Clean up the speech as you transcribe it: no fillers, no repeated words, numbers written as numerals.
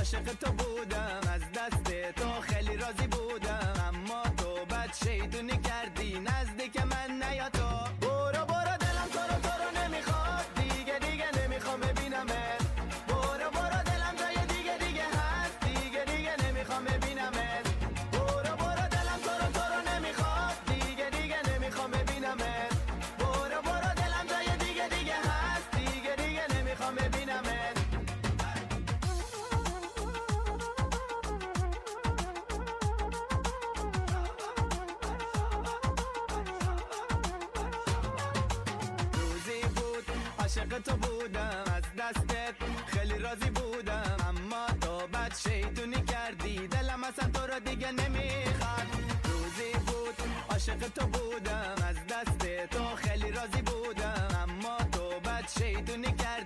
عاشق تو بودم، از دست تو خیلی راضی بودم، اما تو بد شیطونی کردی، نزدیک من نیا تو. برو برو دلم تو رو نمیخواد، دیگه نمیخوام ببینمت. برو برو دلم جای دیگه هست، دیگه نمیخوام ببینمت. برو برو دلم تو رو نمیخواد، دیگه نمیخوام ببینمت. برو برو دلم جای دیگه هست، دیگه نمیخوام ببینمت. عاشق تو بودم، از دستت خیلی راضی بودم، اما تو بد شیطونی کردی، دلم اصلا تو رو دیگه نمیخواد. روزی بود عاشق تو بودم، از دست تو خیلی راضی بودم، اما تو بد شیطونی کردی.